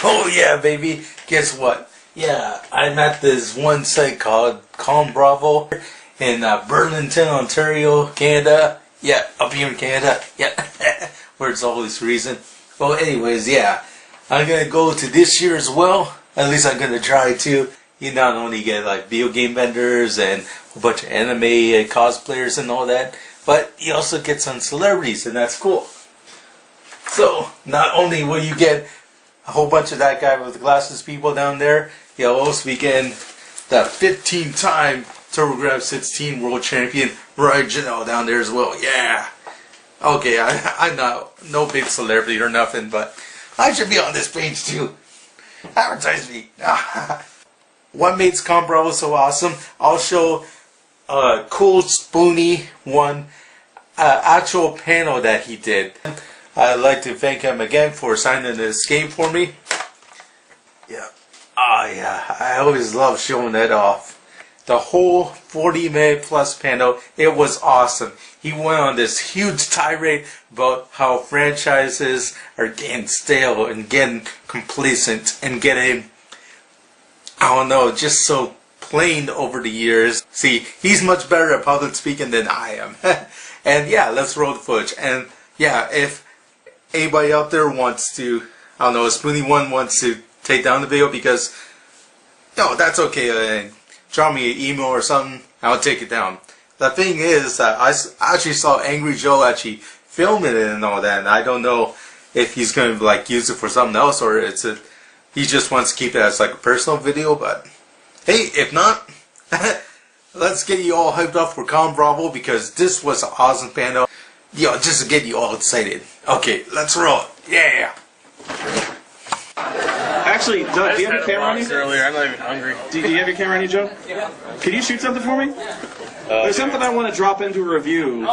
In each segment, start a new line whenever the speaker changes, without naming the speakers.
Oh yeah, baby. Guess what? Yeah, I'm at this one site called Conbravo in Burlington, Ontario, Canada. Yeah, up here in Canada. Yeah, where it's always freezing. Well, anyways, yeah, I'm gonna go to this year as well. At least I'm gonna try to. You not only get like video game vendors and a bunch of anime cosplayers and all that, but you also get some celebrities, and that's cool. So not only will you get a whole bunch of that guy with the glasses people down there, you'll also be getting the 15-time TurboGrafx 16 World Champion Ryan Janelle down there as well. Yeah. Okay, I'm not no big celebrity or nothing, but I should be on this page too. Advertise me. What makes Conbravo so awesome? I'll show a cool Spoonyone actual panel that he did. I'd like to thank him again for signing this game for me. Yeah. Oh yeah, I always love showing that off. The whole 40-minute plus panel, it was awesome. He went on this huge tirade about how franchises are getting stale and getting complacent and getting, I don't know, just so plain over the years. See, he's much better at public speaking than I am. And yeah, let's roll the footage. And yeah, if anybody out there wants to, I don't know, Spoonyone wants to take down the video, because, no, that's okay. Drop me an email or something, I'll take it down. The thing is, I actually saw Angry Joe actually filming it and all that, and I don't know if he's going to like use it for something else, or he just wants to keep it as like a personal video. But hey, if not, let's get you all hyped up for Conbravo, because this was an awesome panel. Yo, just to get you all excited. Okay, let's roll. Yeah.
Actually, Doug, do you have your camera on you?
Earlier, I'm not even hungry.
Do you have your camera on you, Joe? Yeah. Can you shoot something for me? There's something I want to drop into a review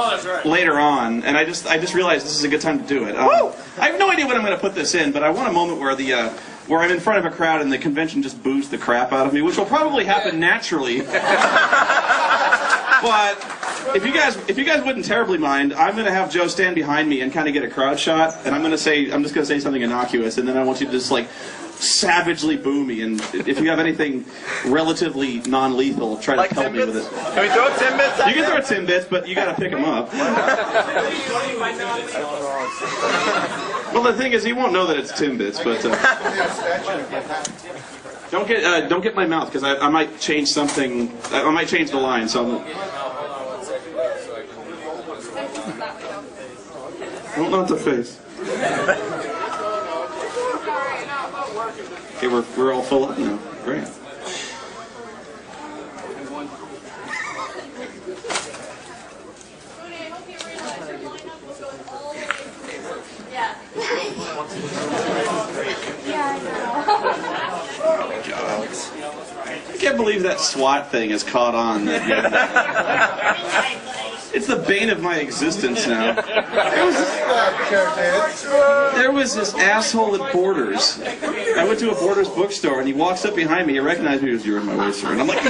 later on, and I just realized this is a good time to do it. I have no idea when I'm going to put this in, but I want a moment where where I'm in front of a crowd and the convention just boos the crap out of me, which will probably happen naturally. But if you guys wouldn't terribly mind, I'm going to have Joe stand behind me and kind of get a crowd shot, and I'm just going to say something innocuous, and then I want you to just like savagely boo me, and if you have anything relatively non-lethal, try to help me with it.
Can we throw Timbits?
You can throw Timbits, but you got to pick them up. Well, the thing is, he won't know that it's Timbits, but don't get my mouth, because I might change something. I might change the line. So not the face. Okay, we're all full up now. Great. I can't believe that SWAT thing has caught on. It's the bane of my existence now. There was this asshole at Borders. I went to a Borders bookstore, and he walks up behind me. He recognized me. He goes, "You're in my way, sir." And I'm like,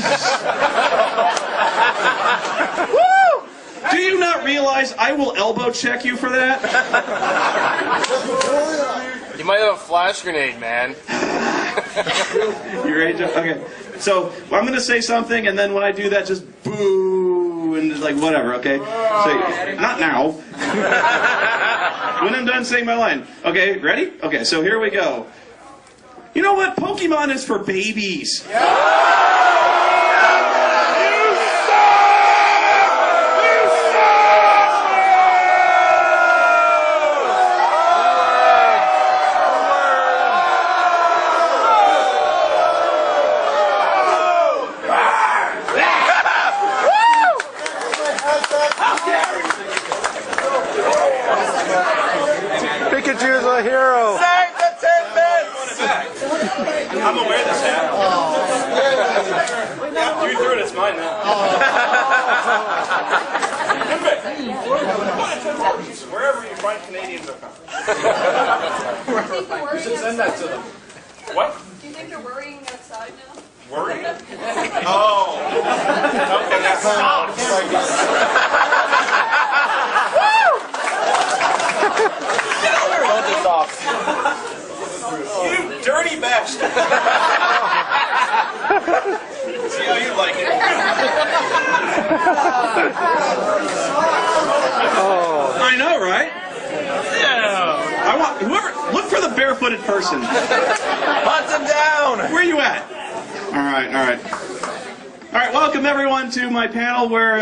"Woo! Do you not realize I will elbow check you for that?"
You might have a flash grenade, man.
You ready, Joe? Okay. So I'm going to say something, and then when I do that, just boo, and like whatever, okay? So, not now. When I'm done saying my line. Okay, ready? Okay, so here we go. You know what? Pokemon is for babies.
Pikachu's a hero.
Save the Timbits!
I'm gonna wear this hat. You threw it, it's mine now. Wherever you find Canadians are from. You should send that to them. What?
Do you think they're worrying outside now?
Worrying? Oh. Okay, that's
Hold this off.
You dirty best. See how you like it. I know, right? Yeah. I want whoever. Look for the barefooted person.
Hunt him down.
Where are you at? All right, all right. All right, welcome everyone to my panel where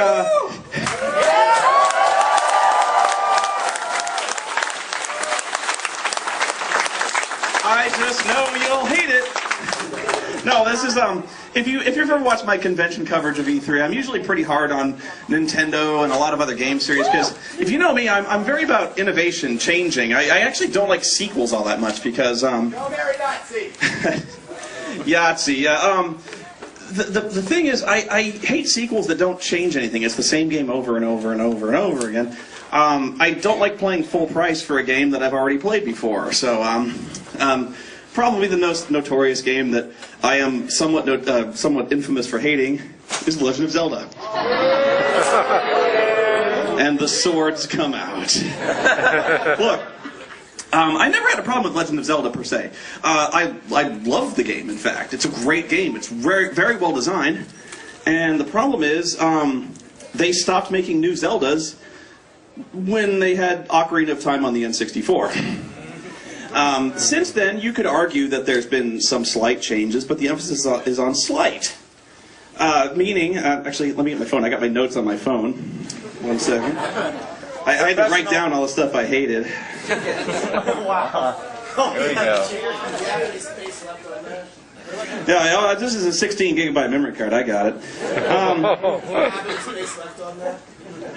I just know you'll hate it. No, this is if you've ever watched my convention coverage of E3, I'm usually pretty hard on Nintendo and a lot of other game series because if you know me, I'm very about innovation, changing. I actually don't like sequels all that much because
Go marry Nazi.
Yahtzee, yeah. The thing is, I hate sequels that don't change anything. It's the same game over and over and over and over again. I don't like playing full price for a game that I've already played before. So, probably the most notorious game that I am somewhat infamous for hating is The Legend of Zelda. And the swords come out. Look. I never had a problem with Legend of Zelda per se. I love the game, in fact. It's a great game. It's very, very well designed. And the problem is, they stopped making new Zeldas when they had Ocarina of Time on the N64. Since then, you could argue that there's been some slight changes, but the emphasis is on slight. Meaning, actually, let me get my phone. I got my notes on my phone. 1 second. I had to write down all the stuff I hated.
Wow. There you go.
Yeah, this is a 16 gigabyte memory card. I got it.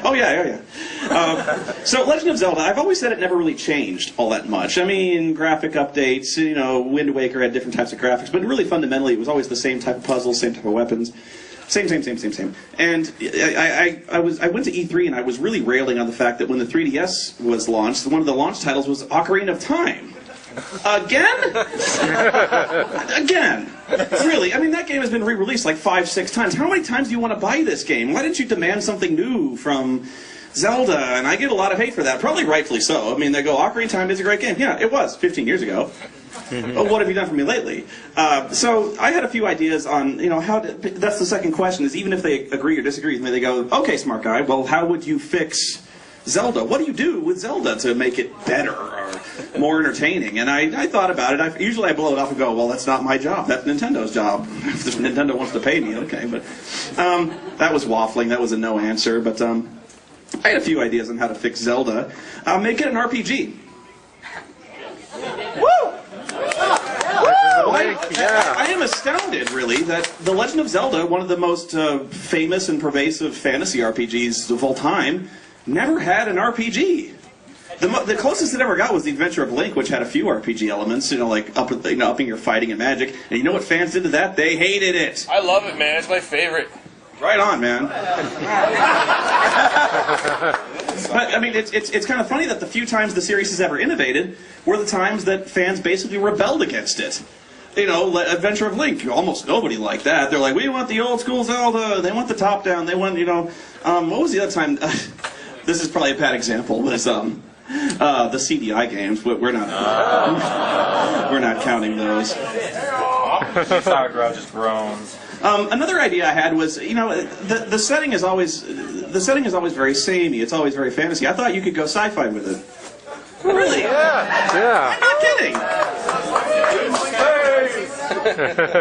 Oh yeah. So Legend of Zelda, I've always said it never really changed all that much. I mean, graphic updates. You know, Wind Waker had different types of graphics, but really fundamentally, it was always the same type of puzzles, same type of weapons. Same. And I went to E3 and I was really railing on the fact that when the 3DS was launched, one of the launch titles was Ocarina of Time. Again? Again. Really? I mean, that game has been re-released like 5-6 times. How many times do you want to buy this game? Why didn't you demand something new from Zelda? And I get a lot of hate for that. Probably rightfully so. I mean, they go, Ocarina of Time is a great game. Yeah, it was 15 years ago. But what have you done for me lately? So I had a few ideas on, how to, that's the second question, is even if they agree or disagree with me, they go, okay, smart guy, well, how would you fix Zelda? What do you do with Zelda to make it better or more entertaining? And I thought about it. Usually I blow it off and go, well, that's not my job. That's Nintendo's job. If Nintendo wants to pay me, okay. But that was waffling. That was a no answer. But I had a few ideas on how to fix Zelda. Make it an RPG. Woo! I am astounded, really, that The Legend of Zelda, one of the most famous and pervasive fantasy RPGs of all time, never had an RPG. The closest it ever got was The Adventure of Link, which had a few RPG elements, like upping your fighting and magic. And you know what fans did to that? They hated it.
I love it, man. It's my favorite.
Right on, man. But, I mean, it's kind of funny that the few times the series has ever innovated were the times that fans basically rebelled against it. Adventure of Link, almost nobody liked that. They're like, we want the old school Zelda, they want the top down, they want, what was the other time? This is probably a bad example, but it's, the CDI games, we're not counting those.
Sauerkraut just groans.
Another idea I had was, the setting is always very samey. It's always very fantasy. I thought you could go sci-fi with it. Really?
Yeah.
I'm not kidding.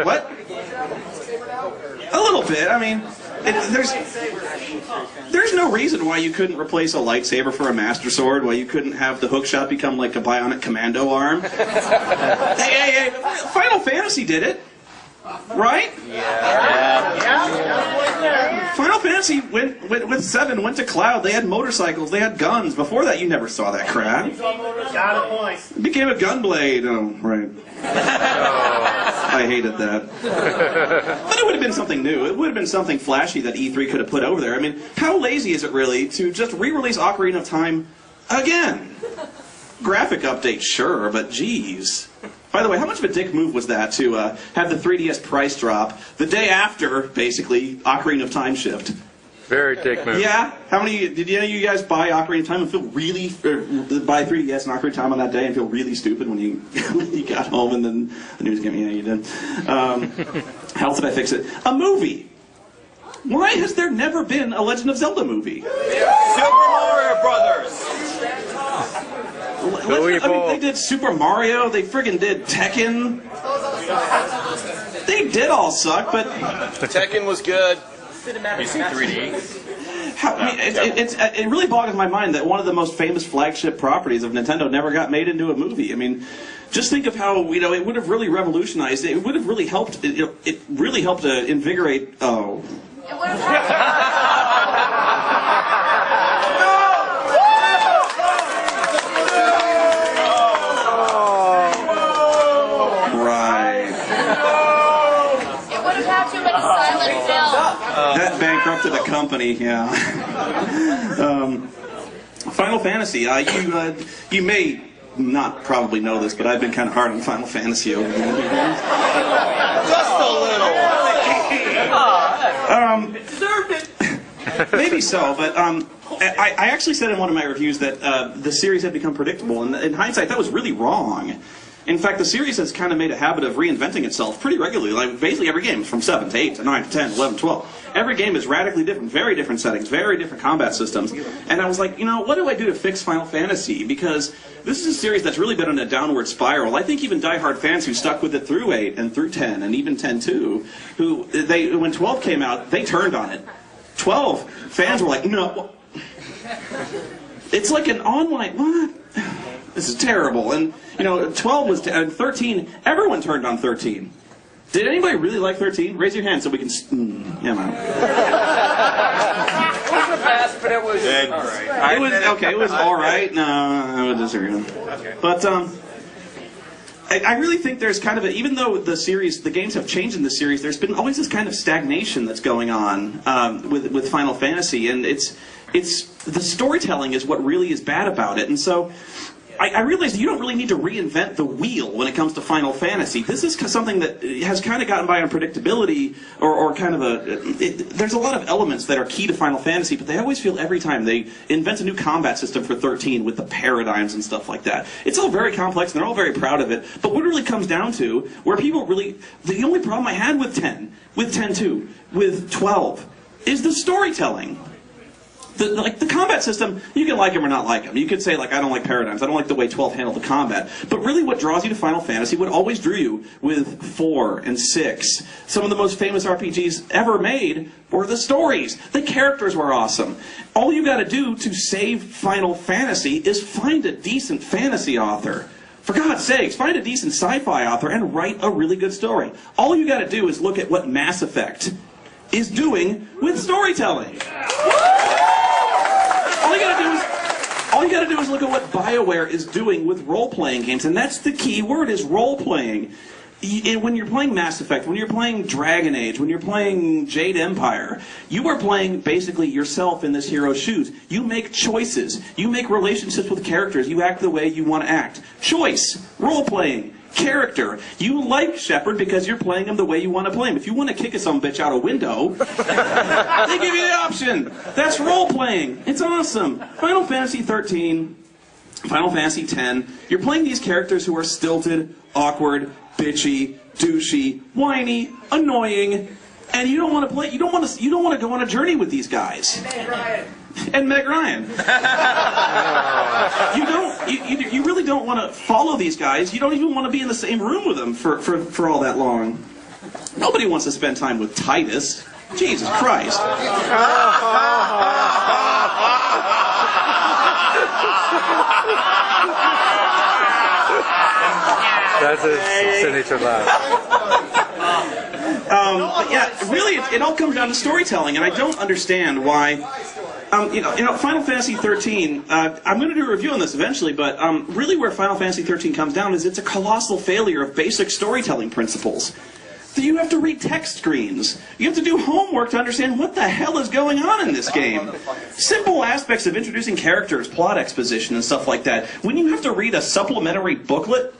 What? A little bit. I mean, there's no reason why you couldn't replace a lightsaber for a Master Sword, why you couldn't have the hookshot become like a bionic commando arm. Hey, Final Fantasy did it. Right? Yeah. Final Fantasy went with 7, went to Cloud. They had motorcycles, they had guns. Before that, you never saw that crap.
Got a point.
It became a gunblade. Oh, right. I hated that. But it would have been something new. It would have been something flashy that E3 could have put over there. I mean, how lazy is it really to just re-release Ocarina of Time again? Graphic update, sure, but geez. By the way, how much of a dick move was that to have the 3DS price drop the day after, basically, Ocarina of Time shipped?
Very dick move.
Yeah. How many did any of you guys buy Ocarina of Time and feel really buy 3DS and Ocarina of Time on that day and feel really stupid when you when you got home and then the news came? Yeah, you did. How else did I fix it? A movie. Why has there never been a Legend of Zelda movie?
Super Mario Brothers.
I mean, they did Super Mario. They friggin' did Tekken. They did all suck, but
Tekken was good. You seen 3D?
It really boggles my mind that one of the most famous flagship properties of Nintendo never got made into a movie. I mean, just think of how it would have really revolutionized. It would have really helped. It really helped to invigorate. Oh.
It would have
That bankrupted a company, yeah. Final Fantasy. You may not probably know this, but I've been kind of hard on Final Fantasy over the years.
Just a little.
Deserved it. Maybe so, but I actually said in one of my reviews that the series had become predictable, and in hindsight, that was really wrong. In fact, the series has kind of made a habit of reinventing itself pretty regularly. Like basically every game, from 7 to 8 to 9 to 10, 11, 12. Every game is radically different, very different settings, very different combat systems. And I was like, what do I do to fix Final Fantasy? Because this is a series that's really been on a downward spiral. I think even diehard fans who stuck with it through 8 and through 10 and even 10-2, when 12 came out, they turned on it. 12 fans were like, no. It's like an online, what? This is terrible. And 12 was 13. Everyone turned on 13. Did anybody really like 13? Raise your hand so we can. Yeah, man.
It wasn't the best, but it was all right.
It was okay. It was all right. No, I would disagree.
Okay.
But I really think there's kind of even though the games have changed in the series, there's been always this kind of stagnation that's going on with Final Fantasy, and it's the storytelling is what really is bad about it, and so. I realized you don't really need to reinvent the wheel when it comes to Final Fantasy. This is something that has kind of gotten by on predictability, or kind of there's a lot of elements that are key to Final Fantasy, but they always feel every time they invent a new combat system for 13 with the paradigms and stuff like that. It's all very complex, and they're all very proud of it, but what it really comes down to, where people really, the only problem I had with 10, with 10-2, with 12, is the storytelling. The combat system, you can like them or not like them. You could say, I don't like paradigms. I don't like the way 12 handled the combat. But really what draws you to Final Fantasy, what always drew you with 4 and 6, some of the most famous RPGs ever made were the stories. The characters were awesome. All you got to do to save Final Fantasy is find a decent fantasy author. For God's sakes, find a decent sci-fi author and write a really good story. All you got to do is look at what Mass Effect is doing with storytelling. All you gotta do is look at what BioWare is doing with role-playing games, and that's the key word, is role-playing. When you're playing Mass Effect, when you're playing Dragon Age, when you're playing Jade Empire, you are playing basically yourself in this hero's shoes. You make choices. You make relationships with characters. You act the way you want to act. Choice. Role-playing. Character. You like Shepard because you're playing him the way you want to play him. If you want to kick a sumbitch out a window, they give you the option. That's role-playing. It's awesome. Final Fantasy 13, Final Fantasy 10, you're playing these characters who are stilted, awkward, bitchy, douchey, whiny, annoying, and you don't want to play. You don't want to go on a journey with these guys. And Meg Ryan. You really don't want to follow these guys. You don't even want to be in the same room with them for all that long. Nobody wants to spend time with Titus. Jesus Christ.
That's a signature laugh.
But yeah, really, it all comes down to storytelling, and I don't understand why. Final Fantasy 13, I'm going to do a review on this eventually, but really where Final Fantasy 13 comes down is it's a colossal failure of basic storytelling principles. You have to read text screens. You have to do homework to understand what the hell is going on in this game. Simple aspects of introducing characters, plot exposition, and stuff like that. When you have to read a supplementary booklet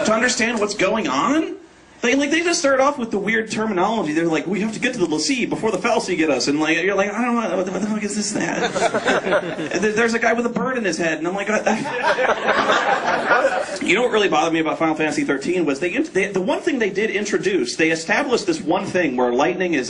to understand what's going on, They just start off with the weird terminology. They're like, we have to get to the lassie before the falsie get us. And like, you're like, I don't know, what the fuck is this that? There's a guy with a bird in his head. And I'm like, you know what really bothered me about Final Fantasy 13 was the one thing they did introduce, they established this one thing where Lightning is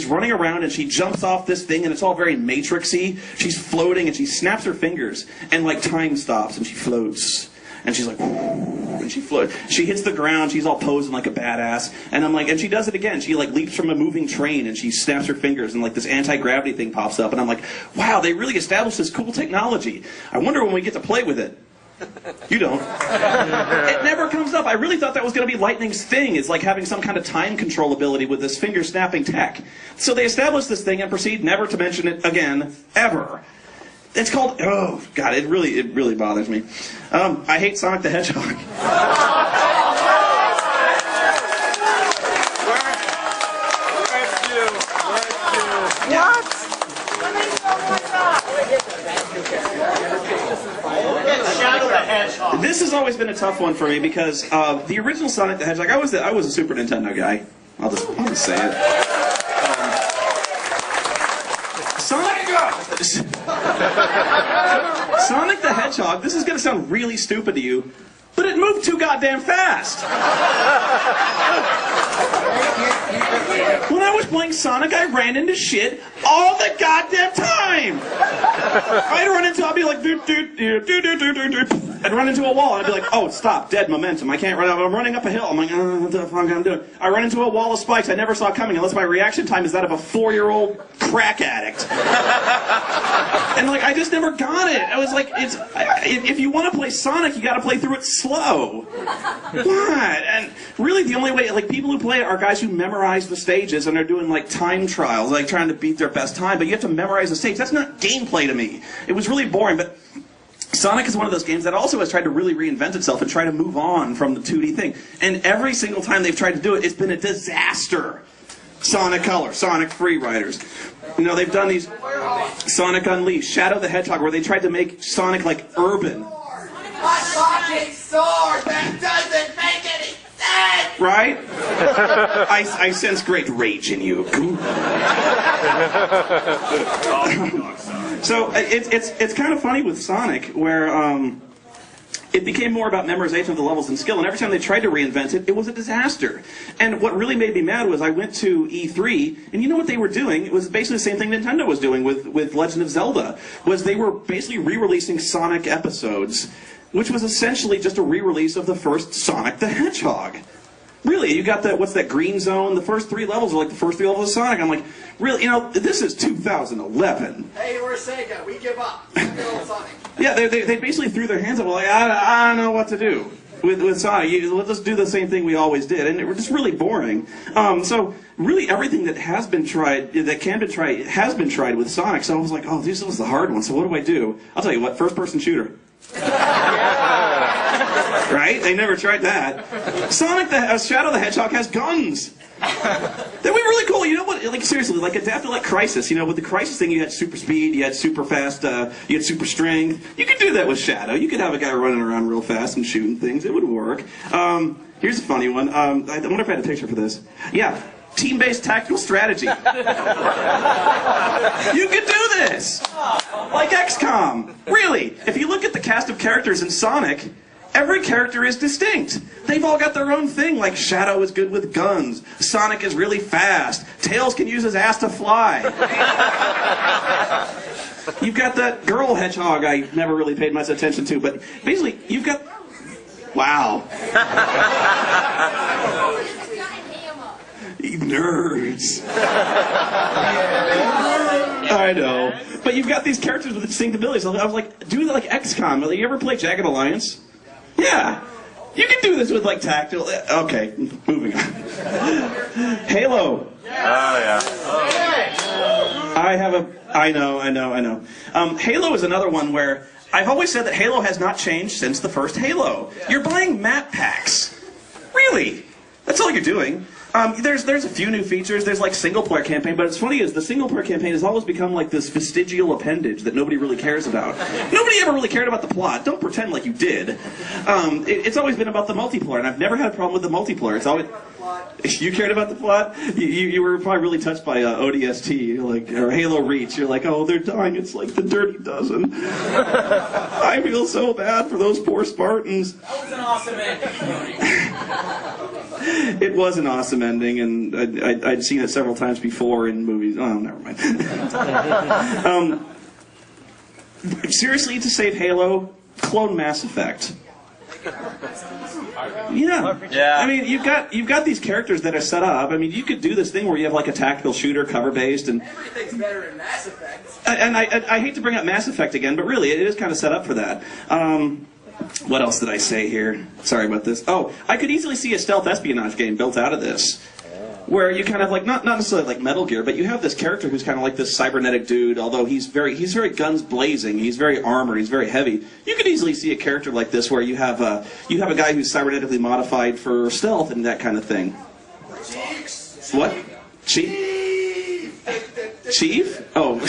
running around and she jumps off this thing and it's all very Matrixy. She's floating and she snaps her fingers and like time stops and she floats. And she's like, and she floats. She hits the ground. She's all posing like a badass. And I'm like, and she does it again. She like leaps from a moving train and she snaps her fingers and like this anti-gravity thing pops up. And I'm like, wow, they really established this cool technology. I wonder when we get to play with it. You don't. It never comes up. I really thought that was going to be Lightning's thing, is like having some kind of time control ability with this finger snapping tech. So they established this thing and proceed never to mention it again, ever. It's called, oh god, it really bothers me. I hate Sonic the Hedgehog.
What? Shadow the Hedgehog.
This has always been a tough one for me because the original Sonic the Hedgehog, I was a Super Nintendo guy. I'll just say it. Sonic the Hedgehog, this is going to sound really stupid to you, but it moved too goddamn fast. When I was playing Sonic, I ran into shit all the goddamn time. I'd be like, I'd run into a wall, and I'd be like, oh, stop, dead momentum. I can't run up. I'm running up a hill. I'm like, what the fuck am I doing? I run into a wall of spikes I never saw coming, unless my reaction time is that of a 4-year-old crack addict. And like, I just never got it. I was like, if you want to play Sonic, you got to play through it slow. What? And really, the only way, like, people who play it are guys who memorize the stages and they're doing like time trials, like trying to beat their best time. But you have to memorize the stage. That's not gameplay to me. It was really boring, but Sonic is one of those games that also has tried to really reinvent itself and try to move on from the 2D thing. And every single time they've tried to do it, it's been a disaster. Sonic Color, Sonic Free Riders. You know, they've done these Sonic Unleashed, Shadow the Hedgehog, where they tried to make Sonic like urban.
A fucking sword that doesn't make any sense!
Right? I sense great rage in you. So it's kind of funny with Sonic, where it became more about memorization of the levels than skill, and every time they tried to reinvent it, it was a disaster. And what really made me mad was I went to E3, and you know what they were doing? It was basically the same thing Nintendo was doing with Legend of Zelda, was they were basically re-releasing Sonic episodes, which was essentially just a re-release of the first Sonic the Hedgehog. Really, you got that, what's that, green zone? The first 3 levels are like the first 3 levels of Sonic. I'm like, really, you know, this is 2011.
Hey, we're Sega, we give up. Sonic.
Yeah, they basically threw their hands up, like, I don't know what to do with Sonic. Let's just do the same thing we always did, and it was just really boring. So really, everything that has been tried, that can be tried, has been tried with Sonic. So I was like, oh, this was the hard one. So what do? I'll tell you what, first-person shooter. Right? They never tried that. Sonic the Shadow the Hedgehog has guns. That'd be really cool. You know what? Like, seriously, like adapted like Crisis. You know, with the Crisis thing, you had super speed, you had super fast, you had super strength. You could do that with Shadow. You could have a guy running around real fast and shooting things. It would work. Here's a funny one. I wonder if I had a picture for this. Yeah. Team-based tactical strategy. You could do this! Like XCOM. Really, if you look at the cast of characters in Sonic, every character is distinct. They've all got their own thing, like Shadow is good with guns, Sonic is really fast, Tails can use his ass to fly. You've got that girl hedgehog I never really paid much attention to, but basically, you've got... Wow. Nerds. I know. But you've got these characters with distinct abilities. I was like, do like XCOM. You ever play Jagged Alliance? Yeah. You can do this with like tactical... Okay, moving on. Halo.
Oh, yeah.
I know. Halo is another one where I've always said that Halo has not changed since the first Halo. You're buying map packs. Really? That's all you're doing. There's a few new features. There's like single-player campaign, but it's funny is the single-player campaign has always become like this vestigial appendage that nobody really cares about. Nobody ever really cared about the plot. Don't pretend like you did. It's always been about the multiplayer, and I've never had a problem with the multiplayer. It's always... You cared about the plot? You were probably really touched by ODST, like, or Halo Reach. You're like, oh, they're dying. It's like the Dirty Dozen. I feel so bad for those poor Spartans.
That was an awesome ending.
It was an awesome ending, and I'd seen it several times before in movies. Oh, never mind. Seriously, to save Halo, clone Mass Effect. Yeah. I mean, you've got these characters that are set up. I mean, you could do this thing where you have like a tactical shooter, cover-based, and
everything's better in Mass Effect.
And I hate to bring up Mass Effect again, but really, it is kind of set up for that. What else did I say here? Sorry about this. Oh, I could easily see a stealth espionage game built out of this, where you kind of like not necessarily like Metal Gear, but you have this character who's kind of like this cybernetic dude. Although he's very guns blazing, he's very armored, he's very heavy. You could easily see a character like this where you have a guy who's cybernetically modified for stealth and that kind of thing. What? Chief? Oh,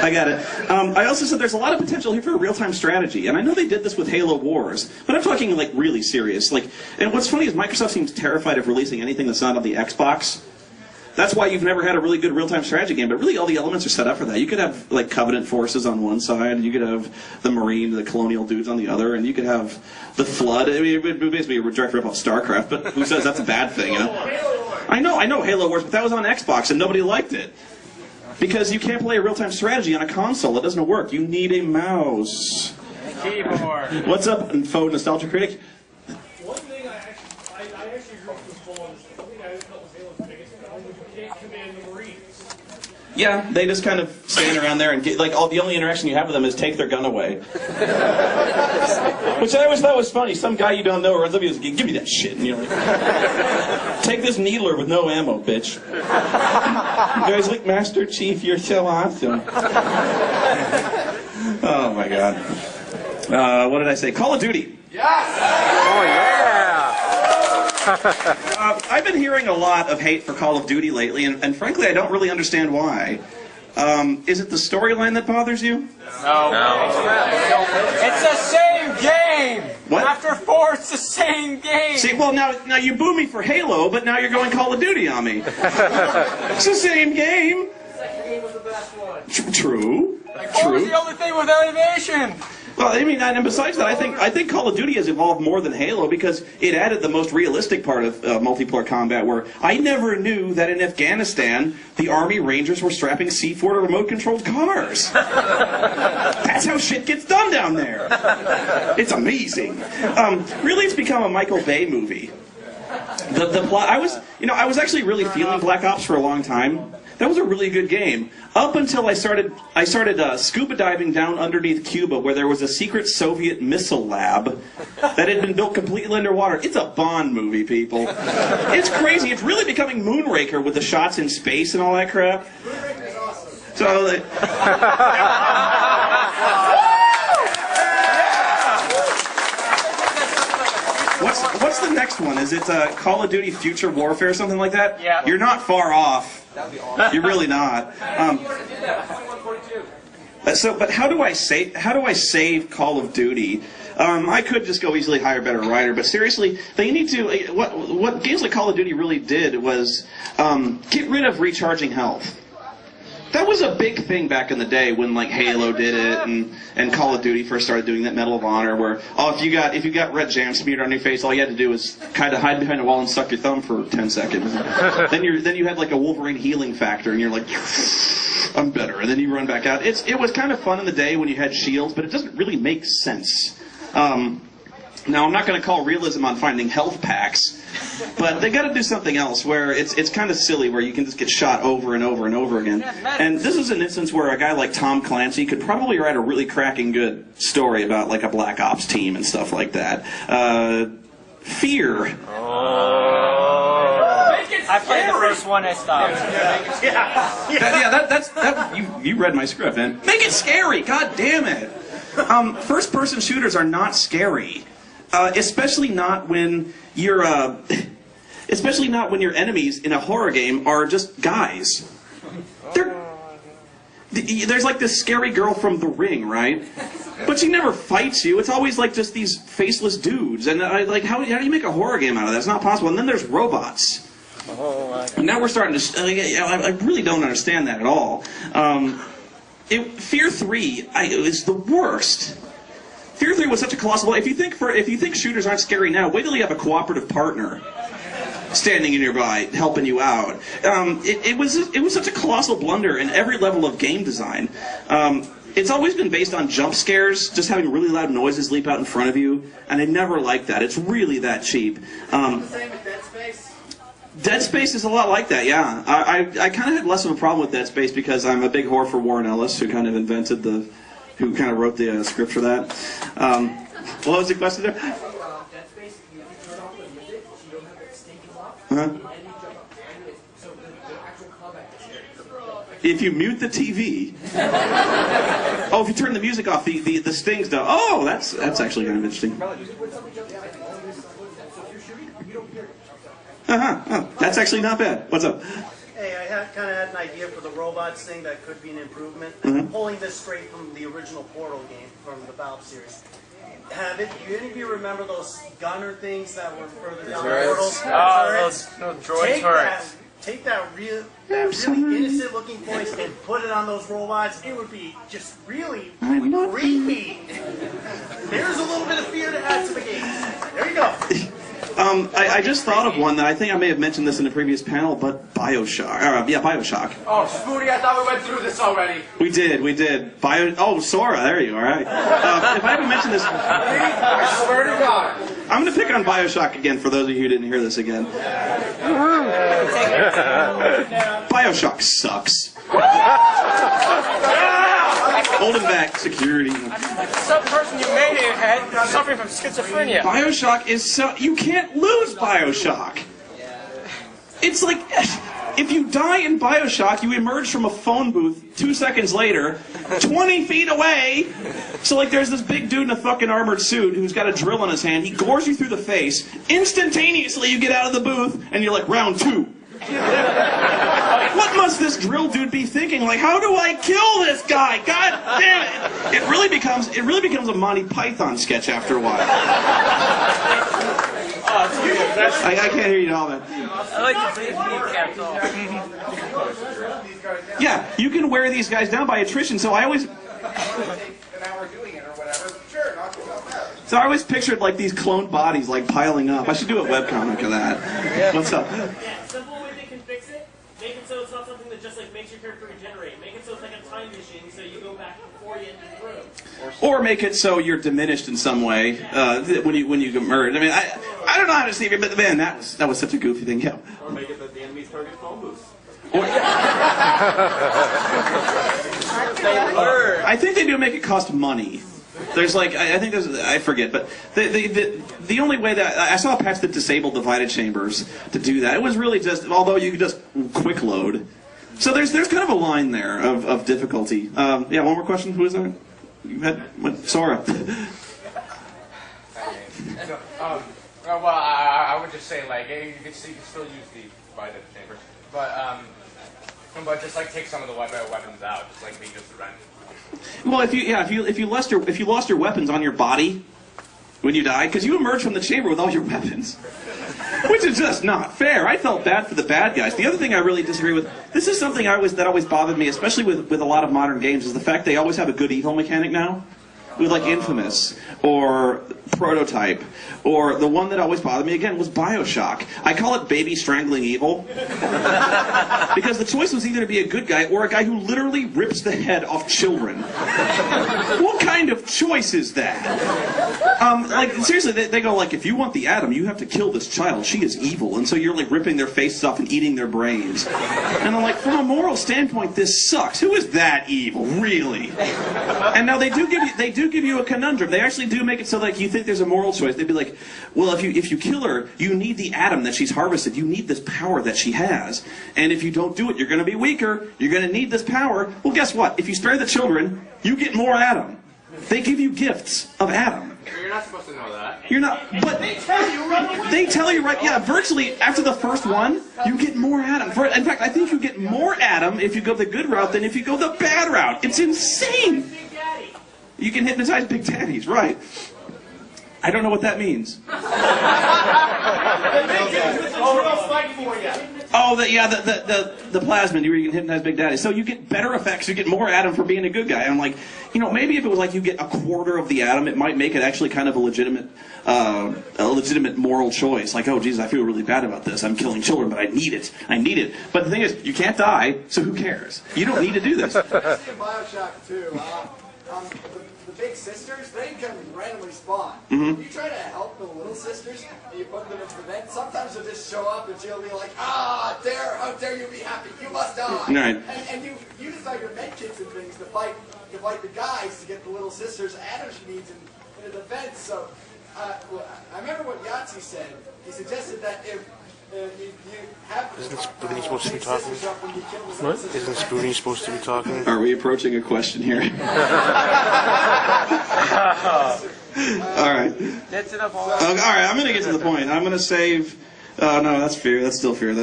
I got it. I also said there's a lot of potential here for a real-time strategy, and I know they did this with Halo Wars, but I'm talking like really serious. Like, and what's funny is Microsoft seems terrified of releasing anything that's not on the Xbox. That's why you've never had a really good real-time strategy game, but really all the elements are set up for that. You could have like Covenant forces on one side, you could have the Marine, the colonial dudes on the other, and you could have the Flood. I mean, it would basically be a direct rip off StarCraft, but who says that's a bad thing, you know? I know Halo Wars, but that was on Xbox and nobody liked it. Because you can't play a real-time strategy on a console. It doesn't work. You need a mouse.
Keyboard.
What's up, Faux Nostalgia Critic?
One thing I actually agree with Paul on this. One thing I felt was Halo's biggest problem was you can't command the Marines.
Yeah, they just kind of stand around there and get, like, the only interaction you have with them is take their gun away. Which I always thought was funny. Some guy you don't know runs up and goes, give me that shit. And you're like, take this needler with no ammo, bitch. You guys like, Master Chief, you're so awesome. Oh, my God. What did I say? Call of Duty.
Yes!
Oh, yeah!
I've been hearing a lot of hate for Call of Duty lately, and frankly, I don't really understand why. Is it the storyline that bothers you?
No. It's the same game!
What?
After 4, it's the same game!
See, well, now you boo me for Halo, but now you're going Call of Duty on me. It's the same game.
The second game was the best one.
True.
What was the only thing with animation?
Well, I mean, and besides that, I think Call of Duty has evolved more than Halo because it added the most realistic part of multiplayer combat, where I never knew that in Afghanistan the Army Rangers were strapping C4 to remote-controlled cars. That's how shit gets done down there. It's amazing. Really, it's become a Michael Bay movie. The plot. I was actually really feeling Black Ops for a long time. That was a really good game. Up until I started scuba diving down underneath Cuba, where there was a secret Soviet missile lab that had been built completely underwater. It's a Bond movie, people. It's crazy. It's really becoming Moonraker with the shots in space and all that crap. So, what's the next one? Is it Call of Duty Future Warfare or something like that?
Yeah.
You're not far off. You're really not. But how do I save Call of Duty? I could just go easily hire a better writer, but seriously, they need to. What games like Call of Duty really did was get rid of recharging health. That was a big thing back in the day when like Halo did it and Call of Duty first started doing that Medal of Honor, where if you got red jam smeared on your face, all you had to do was kind of hide behind a wall and suck your thumb for 10 seconds. then you had like a Wolverine healing factor, and you're like, I'm better, and then you run back out. It was kind of fun in the day when you had shields, but it doesn't really make sense. Now, I'm not going to call realism on finding health packs, but they got to do something else where it's kind of silly, where you can just get shot over and over and over again. And this is an instance where a guy like Tom Clancy could probably write a really cracking good story about like a Black Ops team and stuff like that. Fear.
I played the first one, I stopped.
You read my script, man. Make it scary, god damn it. First-person shooters are not scary. Especially not when you're Especially not when your enemies in a horror game are just guys. There's like this scary girl from The Ring, right? But she never fights you. It's always like just these faceless dudes. And how do you make a horror game out of that? It's not possible. And then there's robots. And now we're starting to... I really don't understand that at all. Fear 3 is the worst. Fear 3 was such a colossal... If you think shooters aren't scary now, wait till you have a cooperative partner standing nearby, helping you out. It was such a colossal blunder in every level of game design. It's always been based on jump scares, just having really loud noises leap out in front of you, and I never liked that. It's really that cheap.
The same with Dead Space?
Dead Space is a lot like that, yeah. I kind of had less of a problem with Dead Space because I'm a big whore for Warren Ellis, who kind of wrote the script for that. What was the question there?
Dead Space, you turn off the music, so you don't have that stinking lock,
Uh-huh.
and you jump up. So the actual combat is scary.
If you mute the TV... Oh, if you turn the music off, the stings don't... Oh, that's actually kind of interesting. Oh, that's actually not bad. What's up?
Hey, I kind of had an idea for the robots thing that could be an improvement.
Mm-hmm.
Pulling this straight from the original Portal game from the Valve series. Do any of you remember those gunner things that were further down the portals?
Those droid turrets.
Take that really innocent looking voice and put it on those robots. It would be just really creepy. There's a little bit of fear to add to the game. There you go.
I just thought of one that I think I may have mentioned this in a previous panel, but Bioshock. Bioshock.
Oh, Spoony, I thought we went through this already.
We did. Oh, Sora, there you are. All right. If I haven't mentioned this...
I swear to God.
I'm going to pick on Bioshock again for those of you who didn't hear this again. Bioshock sucks. Holding back security.
Some person you made it had suffering from schizophrenia.
Bioshock is so... You can't lose Bioshock. It's like... If you die in Bioshock, you emerge from a phone booth 2 seconds later, 20 feet away. So, like, there's this big dude in a fucking armored suit who's got a drill in his hand. He gores you through the face. Instantaneously, you get out of the booth, and you're like, round 2. What must this drill dude be thinking? Like, how do I kill this guy? God damn it! It really becomes a Monty Python sketch after a while. I can't hear you at all, man.
I like to see kneecaps off.
Yeah, you can wear these guys down by attrition, so I always... So I always pictured, like, these cloned bodies, like, piling up. I should do a webcomic of that. What's up?
Yeah, simple way they can fix it. Make it so it's not something that just like makes your character regenerate. Make it so it's like a time machine, so you go back before you enter the room.
Or make it so you're diminished in some way when you get murdered. I mean, I don't know how to see it, but man, that was such a goofy thing. Yeah.
Or make it that the enemy's target phone booths.
I think they do make it cost money. There's like, I think there's, I forget, but the only way that, I saw a patch that disabled divided chambers to do that. It was really just, although you could just quick load. So there's kind of a line there of difficulty. Yeah, one more question. Who is that? You had, what, Sora.
Well, I would just say, like, you can still use the divided chambers, but just like take some of the weapons out, just like make just the rent.
Well, if you lost your weapons on your body when you died, because you emerged from the chamber with all your weapons, which is just not fair. I felt bad for the bad guys. The other thing I really disagree with, this is something that always bothered me, especially with a lot of modern games, is the fact they always have a good evil mechanic now. With like Infamous or Prototype, or the one that always bothered me again was Bioshock. I call it baby strangling evil because the choice was either to be a good guy or a guy who literally rips the head off children. What kind of choice is that? Like seriously, they go like, if you want the Atom, you have to kill this child. She is evil, and so you're like ripping their faces off and eating their brains. And I'm like, from a moral standpoint, this sucks. Who is that evil, really? And now they do give you a conundrum. They actually do make it so like you think there's a moral choice. They'd be like, well, if you kill her, you need the Atom that she's harvested. You need this power that she has. And if you don't do it, you're going to be weaker. You're going to need this power. Well, guess what? If you spare the children, you get more Atom. They give you gifts of Adam.
You're not supposed to know that.
You're not, but
They tell you right away.
they tell you right, yeah, virtually after the first one, you get more Adam. In fact, I think you get more Adam if you go the good route than if you go the bad route. It's insane.
Big Daddy.
You can hypnotize Big Daddies, right. I don't know what that means.
The big kids with the drill fight for you.
Oh, the plasmid, you can hypnotize Big Daddy. So you get better effects, you get more Adam for being a good guy. I'm like, maybe if it was like you get a quarter of the Adam, it might make it actually kind of a legitimate moral choice. Like, oh, Jesus, I feel really bad about this. I'm killing children, but I need it. But the thing is, you can't die, so who cares? You don't need to do this.
In Bioshock 2, the big sisters, they can randomly spawn.
Mm-hmm.
You try to help the little sisters, and you put them into the vent, sometimes they'll just show up and she'll be like, how dare you be happy, you must die.
Right.
And you use like your med kits and things to fight the guys to get the little sisters Adam she needs in the vent. So, I remember what Yahtzee said. He suggested that if you have...
Isn't Spoonie supposed to be talking?
What?
Isn't Spoonie supposed to be talking?
Are we approaching a question here? All right.
Get to the point.
All right, I'm going to get to the point. I'm going to save... Oh, no, that's fear. That's still fear.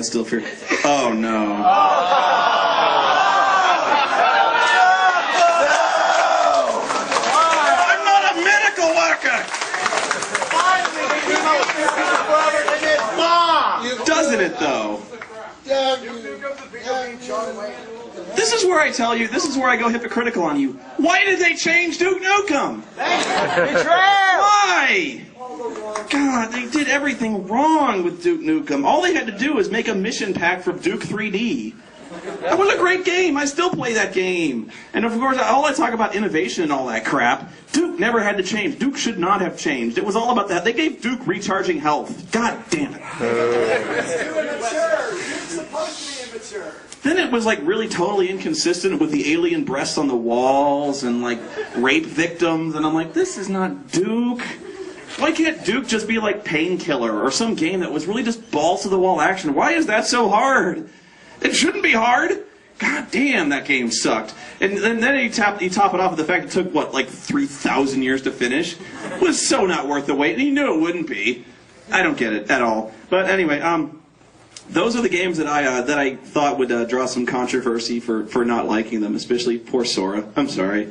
Oh, no. I'm not a medical worker! Doesn't it, though? This is where I tell you, this is where I go hypocritical on you. Why did they change Duke Nukem? Why? God, they did everything wrong with Duke Nukem. All they had to do was make a mission pack for Duke 3D. That was a great game. I still play that game. And of course, all I talk about innovation and all that crap, Duke never had to change. Duke should not have changed. It was all about that. They gave Duke recharging health. God damn it.
It's too immature. Duke's supposed to be immature.
Then it was like really totally inconsistent with the alien breasts on the walls and like rape victims. And I'm like, this is not Duke. Why can't Duke just be like Painkiller or some game that was really just balls to the wall action? Why is that so hard? It shouldn't be hard. God damn, that game sucked. And then you top it off with the fact it took, what, like 3,000 years to finish? It was so not worth the wait, and you knew it wouldn't be. I don't get it at all. But anyway, those are the games that I thought would draw some controversy for not liking them, especially poor Sora. I'm sorry.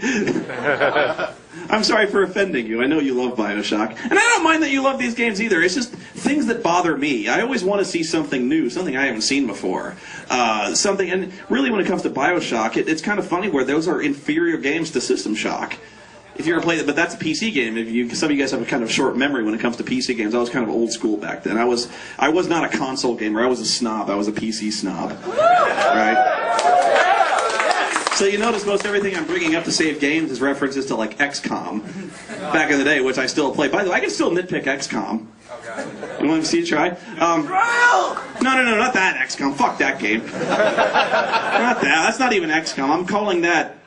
I'm sorry for offending you. I know you love Bioshock. And I don't mind that you love these games either. It's just things that bother me. I always want to see something new, something I haven't seen before. And really when it comes to Bioshock, it's kind of funny where those are inferior games to System Shock. If you ever played it, but that's a PC game. Some of you guys have a kind of short memory when it comes to PC games. I was kind of old school back then. I was not a console gamer. I was a snob. I was a PC snob. Right? So you notice most everything I'm bringing up to save games is references to like XCOM back in the day, which I still play. By the way, I can still nitpick XCOM. You want to see it try? No, not that XCOM. Fuck that game. Not that. That's not even XCOM. I'm calling that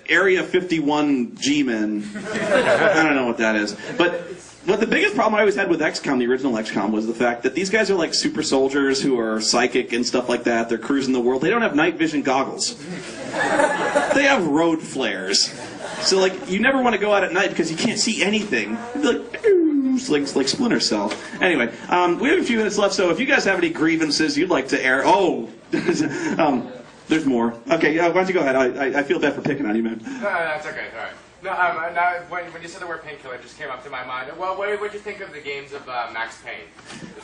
Area 51 G-Men. I don't know what that is. But the biggest problem I always had with XCOM, the original XCOM, was the fact that these guys are like super soldiers who are psychic and stuff like that. They're cruising the world. They don't have night vision goggles. They have road flares. So like, you never want to go out at night because you can't see anything. Like Splinter Cell. Anyway, we have a few minutes left, so if you guys have any grievances you'd like to air... there's more. Okay, why don't you go ahead? I feel bad for picking on you, man.
No, that's okay. All right. No, when you said the word painkiller, it just came up to my mind. Well, what did you think of the games of Max Payne?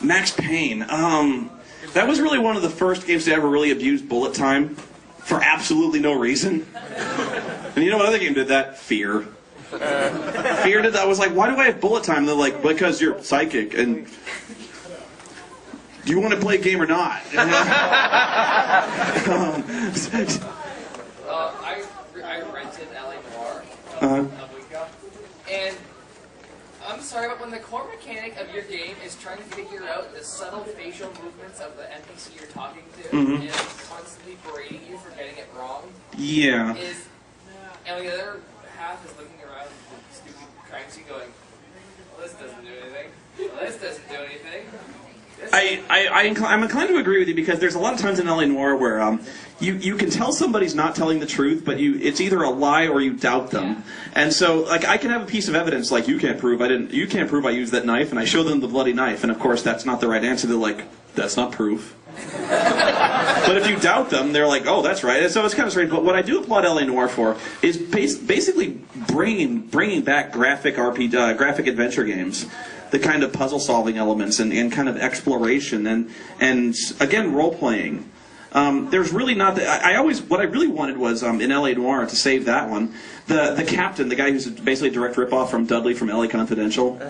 Max Payne. That was really one of the first games to ever really abuse bullet time for absolutely no reason. And you know what other game did that? Fear. Fear did that. I was like, why do I have bullet time? And they're like, because you're psychic and... Do you want to play a game or not?
I rented LA Noire a week ago, and I'm sorry, but when the core mechanic of your game is trying to figure out the subtle facial movements of the NPC you're talking to, and constantly berating you for getting it wrong,
yeah.
And the other half is looking around with stupid crime scene going, well, this doesn't do anything. Well, this doesn't do anything.
I'm inclined to agree with you because there's a lot of times in LA Noire where you can tell somebody's not telling the truth, but it's either a lie or you doubt them. And so, like, I can have a piece of evidence, like, you can't prove I used that knife, and I show them the bloody knife, and of course that's not the right answer. They're like, that's not proof. But if you doubt them, they're like, oh, that's right. And so it's kind of strange. But what I do applaud LA Noire for is basically bringing back graphic adventure games, the kind of puzzle-solving elements and kind of exploration and again, role-playing. There's really not what I really wanted was in LA Noire, to save that one, the captain, the guy who's basically a direct ripoff from Dudley from LA Confidential.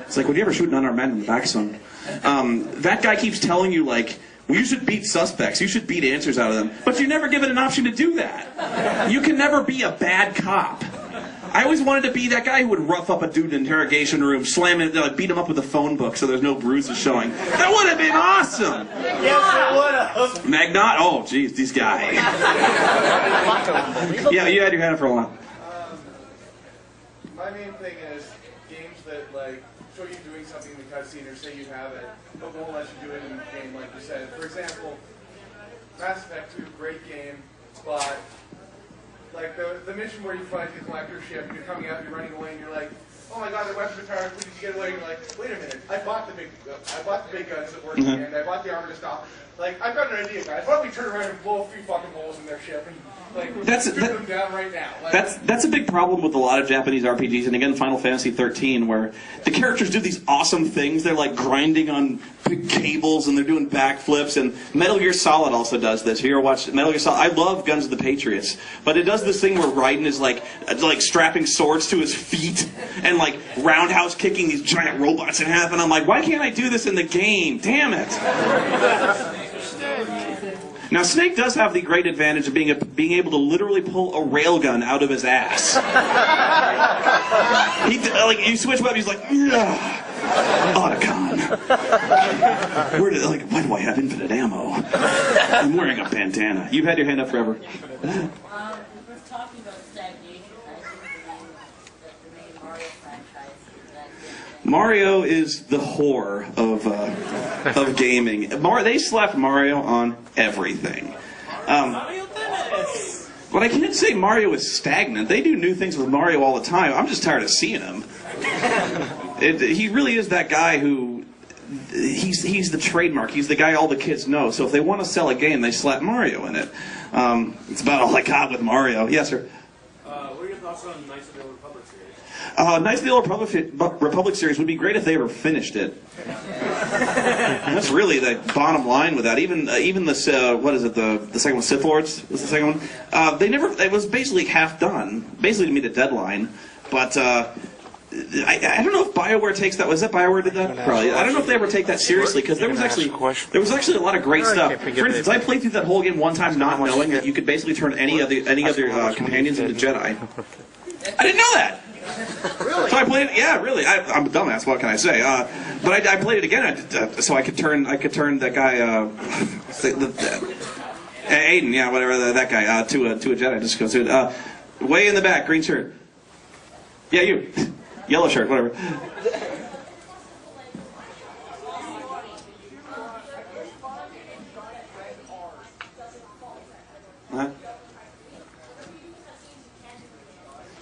It's like, would you ever shoot an unarmed man in the back, son? That guy keeps telling you, like, well, you should beat suspects, you should beat answers out of them, but you're never given an option to do that. You can never be a bad cop. I always wanted to be that guy who would rough up a dude in an interrogation room, slam him, like, beat him up with a phone book so there's no bruises showing. That would have been awesome!
Yes, it would have.
Magnot? Oh, jeez, these guys. Yeah, you had your hand up for a while.
My main thing is games that, like, show you doing something in the cutscene or say you have it, but won't let you do it in the game, like you said. For example, Mass Effect 2, great game, but like the mission where you find the collector ship, you're coming out, you're running away, and you're like, oh my god, the weapons are tired, please get away. And you're like, wait a minute, I bought the big guns that work, and I bought the armor to stop. Like, I've got an idea, guys. Why don't we turn around and blow a few fucking holes in their ship and shoot them down right now? Like,
that's a big problem with a lot of Japanese RPGs, and again, Final Fantasy 13, where the characters do these awesome things. They're like grinding on big cables, and they're doing backflips. And Metal Gear Solid also does this. Have you ever watched Metal Gear Solid? I love Guns of the Patriots, but it does this thing where Raiden is like strapping swords to his feet and like roundhouse kicking these giant robots in half. And I'm like, why can't I do this in the game? Damn it! Now, Snake does have the great advantage of being able to literally pull a railgun out of his ass. You switch weapons, he's like, Otacon. Why do I have infinite ammo? I'm wearing a bandana. You've had your hand up forever.
We're talking about stagnation. I think the main Mario franchise is that.
Mario is the whore of gaming. They slapped Mario on everything. But I can't say Mario is stagnant. They do new things with Mario all the time. I'm just tired of seeing him. He really is that guy who... He's the trademark. He's the guy all the kids know. So if they want to sell a game, they slap Mario in it. It's about all I got with Mario. Yes, sir?
What are your thoughts on Knights of the Old Republic series?
Knights of the Old Republic series would be great if they ever finished it. That's really the bottom line with that. Even this, what is it, the second one, Sith Lords was the second one? It was basically half done, basically to meet a deadline, but I don't know if BioWare takes that. Was that BioWare did that? Probably. I don't know if they ever take that seriously, because there was actually a lot of great stuff. For instance, I played through that whole game one time not knowing that you could basically turn any other companions into Jedi. I didn't know that. Really? So I played it. Yeah, really. I'm a dumbass. What can I say? But I played it again, so I could turn that guy, Aiden, yeah, whatever, that guy, to a Jedi. Just goes to way in the back, green shirt. Yeah, you. Yellow shirt, whatever. Huh?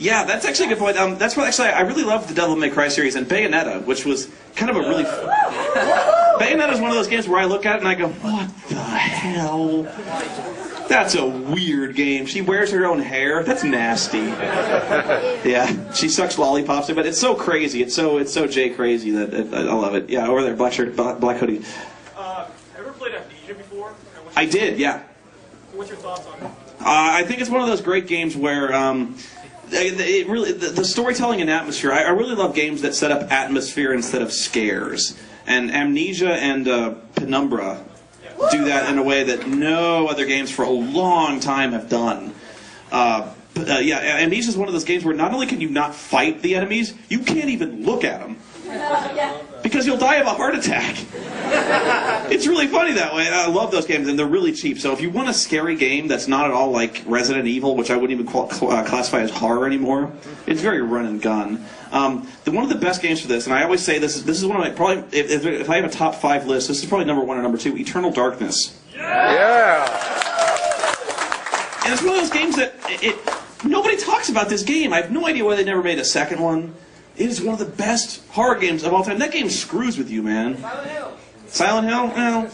Yeah, that's actually a good point. That's what actually I really love the Devil May Cry series and Bayonetta, which was kind of a really. Bayonetta is one of those games where I look at it and I go, "What the hell? That's a weird game. She wears her own hair. That's nasty." Yeah, she sucks lollipops, but it's so crazy. It's so J crazy that I love it. Yeah, over there, black shirt, black hoodie.
Ever played Amnesia before?
I did. Yeah.
What's your thoughts on it?
I think it's one of those great games where. It really, the storytelling and atmosphere, I really love games that set up atmosphere instead of scares. And Amnesia and Penumbra do that in a way that no other games for a long time have done. Yeah, Amnesia is one of those games where not only can you not fight the enemies, you can't even look at them. Because you'll die of a heart attack. It's really funny that way. I love those games, and they're really cheap. So if you want a scary game that's not at all like Resident Evil, which I wouldn't even classify as horror anymore, it's very run and gun. One of the best games for this, and I always say this is one of my, probably, if I have a top 5 list, this is probably number 1 or number 2, Eternal Darkness.
Yeah!
And it's one of those games that nobody talks about this game. I have no idea why they never made a second one. It is one of the best horror games of all time. That game screws with you, man.
Silent Hill.
Silent Hill? Well,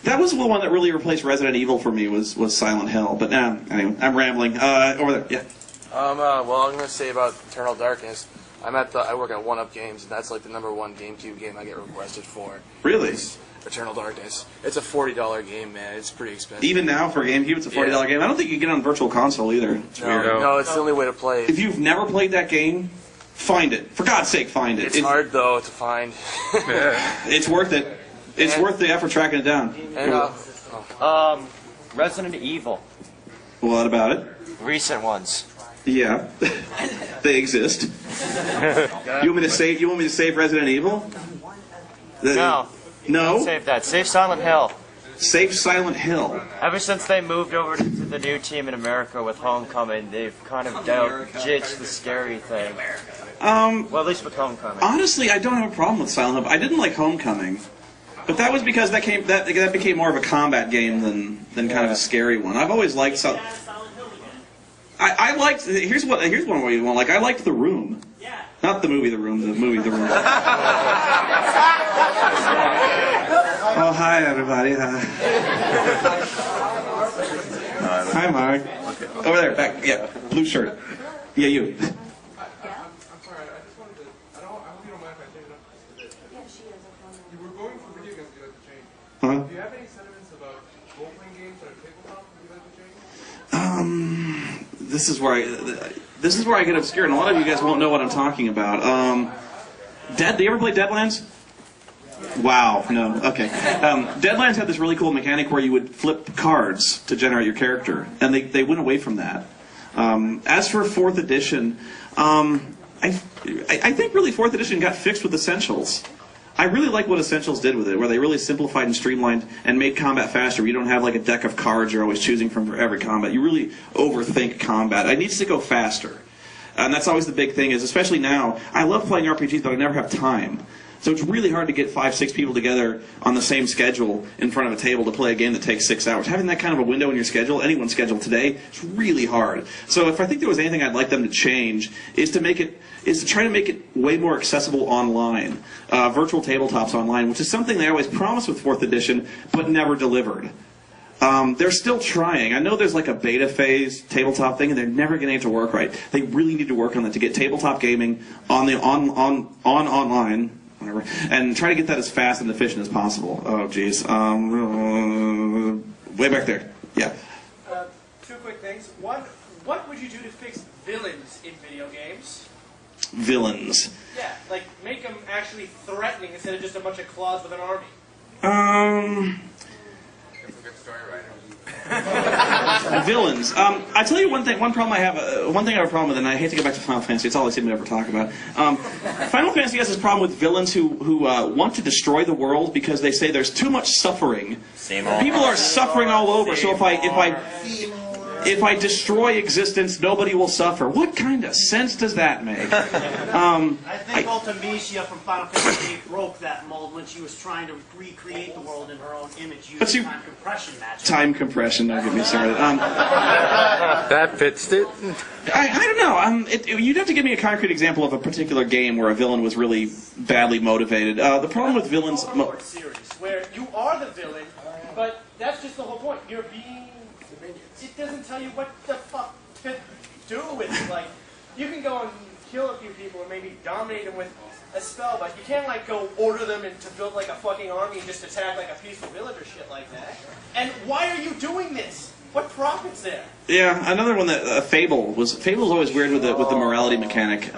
that was the one that really replaced Resident Evil for me, was Silent Hill. But anyway, I'm rambling. Over there, yeah.
Well, I'm gonna say about Eternal Darkness. I work at 1UP Games, and that's like the #1 GameCube game I get requested for.
Really?
It's Eternal Darkness. It's a $40 game, man. It's pretty expensive.
Even now for GameCube, it's a $40 game. I don't think you can get it on Virtual Console either.
No, it's the only way to play it.
If you've never played that game, find it. For God's sake, find it.
It's hard though to find.
It's worth it. It's worth the effort tracking it down.
And, Resident Evil.
What about it?
Recent ones.
Yeah, they exist. You want me to save Resident Evil?
No.
No?
Don't save that. Save Silent Hill.
Save Silent Hill.
Ever since they moved over to the new team in America with Homecoming, they've kind of ditched the scary thing. Well, at least with Homecoming.
Honestly, I don't have a problem with Silent Hill. I didn't like Homecoming, but that was because that became more of a combat game than kind of a scary one. I've always liked Silent Hill. I liked. Here's one way you want. Like, I liked The Room.
Yeah.
Not the movie The Room. The movie The Room. Oh, hi everybody. Hi, Mark. Over there, back. Yeah, blue shirt. Yeah, you.
I'm sorry, I just wanted to, I hope you don't mind if I change it up a bit. You were going for video games you'd like to change.
Huh?
Do you have any sentiments about role-playing games or tabletop you'd like to change?
This is where I get obscure, and a lot of you guys won't know what I'm talking about. Do you ever play Deadlands? Wow, no, okay. Deadlands had this really cool mechanic where you would flip cards to generate your character, and they went away from that. As for 4th edition, I think really 4th edition got fixed with Essentials. I really like what Essentials did with it, where they really simplified and streamlined and made combat faster. You don't have like a deck of cards you're always choosing from for every combat. You really overthink combat. It needs to go faster. And that's always the big thing, is especially now, I love playing RPGs, but I never have time. So it's really hard to get 5-6 people together on the same schedule in front of a table to play a game that takes 6 hours. Having that kind of a window in your schedule, anyone's schedule today, it's really hard. So if I think there was anything I'd like them to change, is to try to make it way more accessible online. Virtual tabletops online, which is something they always promised with 4th edition, but never delivered. They're still trying. I know there's like a beta phase tabletop thing, and they're never getting it to work right. They really need to work on that to get tabletop gaming on online. Whatever, and try to get that as fast and efficient as possible. Oh, geez. Way back there. Yeah.
2 quick things. One, what would you do to fix villains in video games?
Villains.
Yeah, like make them actually threatening instead of just a bunch of claws with an army.
It's a good story writer.
Villains. I tell you one problem I have a problem with, and I hate to go back to Final Fantasy. It's all I seem to ever talk about. Final Fantasy has this problem with villains who want to destroy the world because they say there's too much suffering. People are suffering all over. So if I destroy existence, nobody will suffer. What kind of sense does that make?
I think Ultimisia from Final Fantasy broke that mold when she was trying to recreate the world in her own image using time compression magic.
Time compression, don't get me started.
That fits it.
I don't know. You'd have to give me a concrete example of a particular game where a villain was really badly motivated. The problem with villains...
Overlord series, where you are the villain, but that's just the whole point. You're being... It doesn't tell you what the fuck to do with it. Like, you can go and kill a few people and maybe dominate them with a spell, but you can't, like, go order them to build, like, a fucking army and just attack, like, a peaceful village or shit like that. And why are you doing this? What profit's there?
Yeah, another one that Fable's always weird with the morality mechanic.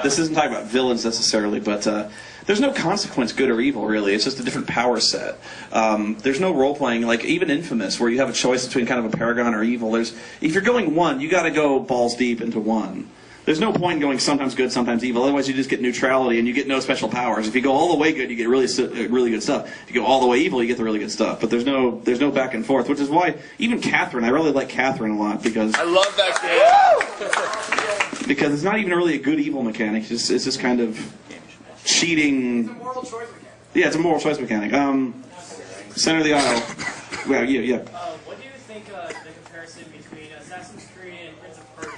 This isn't talking about villains necessarily, but there's no consequence, good or evil, really. It's just a different power set. There's no role playing, like even Infamous, where you have a choice between kind of a paragon or evil. If you're going one, you got to go balls deep into one. There's no point in going sometimes good, sometimes evil. Otherwise, you just get neutrality and you get no special powers. If you go all the way good, you get really good stuff. If you go all the way evil, you get the really good stuff. But there's no back and forth, which is why even Catherine, I really like Catherine a lot because
I love that game.
Because it's not even really a good evil mechanic. It's just kind of cheating.
It's a moral choice mechanic.
Yeah, it's a moral choice mechanic. Center of the aisle. Well, yeah.
What do you think the comparison between Assassin's Creed and Prince of Persia?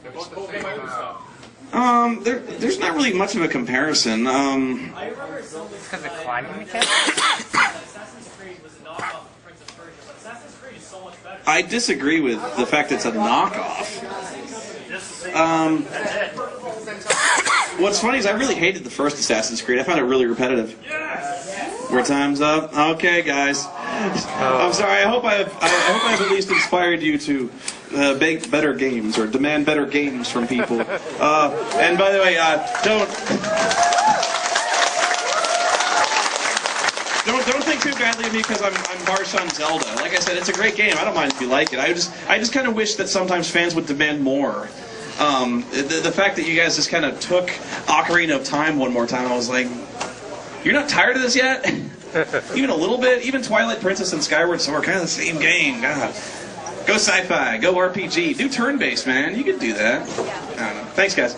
They're both the same stuff.
There's not really much of a comparison.
I remember someone
Because the climbing mechanic?
Assassin's Creed was a knockoff of Prince of Persia, but Assassin's Creed is so much better.
I disagree with the fact that it's a knockoff. What's funny is I really hated the first Assassin's Creed. I found it really repetitive. We're time's up. Okay, guys. I'm sorry. I hope I've at least inspired you to make better games or demand better games from people. And by the way, don't think too badly of me because I'm harsh on Zelda. Like I said, it's a great game. I don't mind if you like it. I just kind of wish that sometimes fans would demand more. The fact that you guys just kind of took Ocarina of Time one more time, I was like, you're not tired of this yet? Even a little bit? Even Twilight Princess and Skyward Sword, kind of the same game. God. Go sci-fi, go RPG, do turn-based, man. You can do that. I don't know. Thanks, guys.